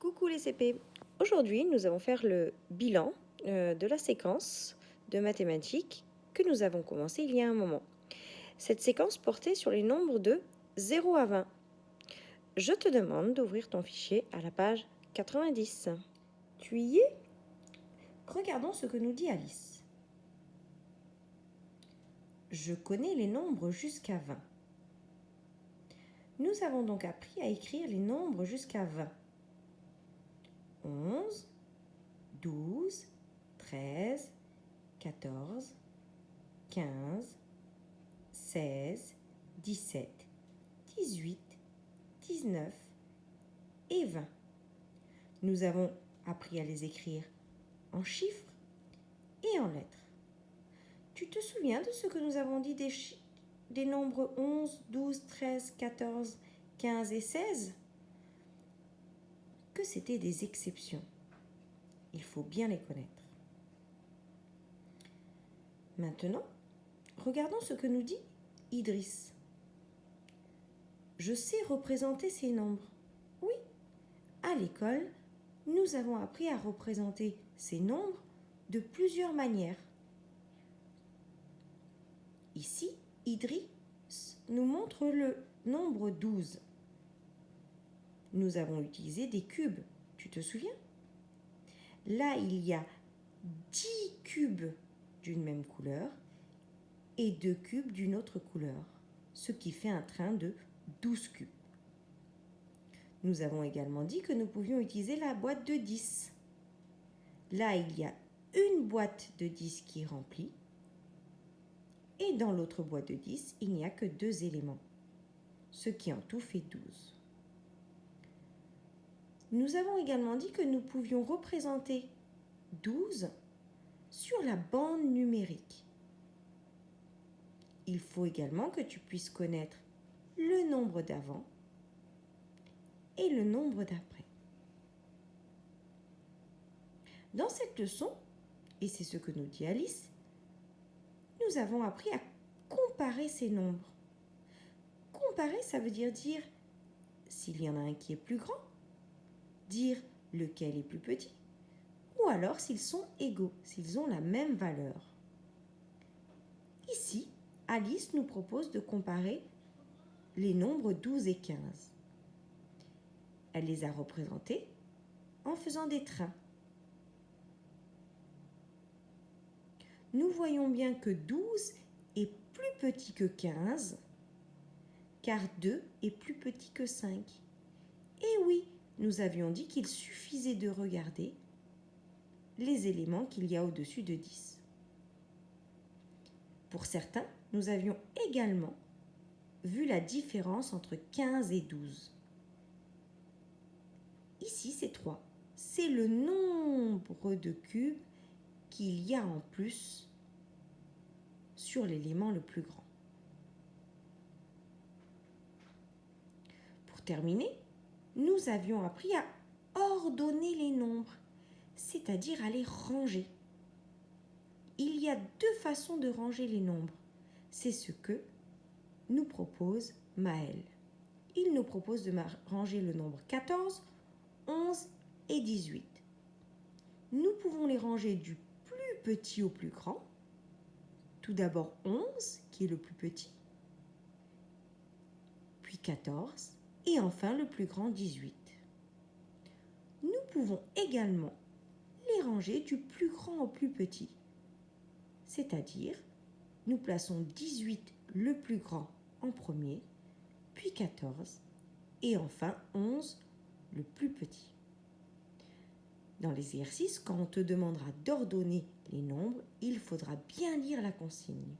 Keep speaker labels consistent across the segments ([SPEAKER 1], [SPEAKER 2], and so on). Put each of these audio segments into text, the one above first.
[SPEAKER 1] Coucou les CP. Aujourd'hui, nous allons faire le bilan de la séquence de mathématiques que nous avons commencé il y a un moment. Cette séquence portait sur les nombres de 0 à 20. Je te demande d'ouvrir ton fichier à la page 90. Tu y es? Regardons ce que nous dit Alice. Je connais les nombres jusqu'à 20. Nous avons donc appris à écrire les nombres jusqu'à 20. 11, 12, 13, 14, 15, 16, 17, 18, 19 et 20. Nous avons appris à les écrire en chiffres et en lettres. Tu te souviens de ce que nous avons dit des nombres 11, 12, 13, 14, 15 et 16? Que c'était des exceptions. Il faut bien les connaître. Maintenant, regardons ce que nous dit Idriss. Je sais représenter ces nombres. Oui, à l'école, nous avons appris à représenter ces nombres de plusieurs manières. Ici, Idriss nous montre le nombre 12. Nous avons utilisé des cubes, tu te souviens? Là, il y a 10 cubes d'une même couleur et 2 cubes d'une autre couleur, ce qui fait un train de 12 cubes. Nous avons également dit que nous pouvions utiliser la boîte de 10. Là, il y a une boîte de 10 qui est remplie et dans l'autre boîte de 10, il n'y a que 2 éléments, ce qui en tout fait 12. Nous avons également dit que nous pouvions représenter 12 sur la bande numérique. Il faut également que tu puisses connaître le nombre d'avant et le nombre d'après. Dans cette leçon, et c'est ce que nous dit Alice, nous avons appris à comparer ces nombres. Comparer, ça veut dire s'il y en a un qui est plus grand, dire lequel est plus petit, ou alors s'ils sont égaux, s'ils ont la même valeur. Ici, Alice nous propose de comparer les nombres 12 et 15. Elle les a représentés en faisant des trains. Nous voyons bien que 12 est plus petit que 15, car 2 est plus petit que 5. Et oui, nous avions dit qu'il suffisait de regarder les éléments qu'il y a au-dessus de 10. Pour certains, nous avions également vu la différence entre 15 et 12. Ici, c'est 3. C'est le nombre de cubes qu'il y a en plus sur l'élément le plus grand. Pour terminer, nous avions appris à ordonner les nombres, c'est-à-dire à les ranger. Il y a 2 façons de ranger les nombres. C'est ce que nous propose Maël. Il nous propose de ranger le nombre 14, 11 et 18. Nous pouvons les ranger du plus petit au plus grand. Tout d'abord 11, qui est le plus petit, puis 14, et enfin le plus grand 18. Nous pouvons également les ranger du plus grand au plus petit, c'est-à-dire nous plaçons 18 le plus grand en premier, puis 14, et enfin 11 le plus petit. Dans l'exercice, quand on te demandera d'ordonner les nombres, il faudra bien lire la consigne.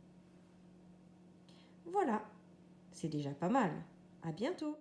[SPEAKER 1] Voilà, c'est déjà pas mal. À bientôt!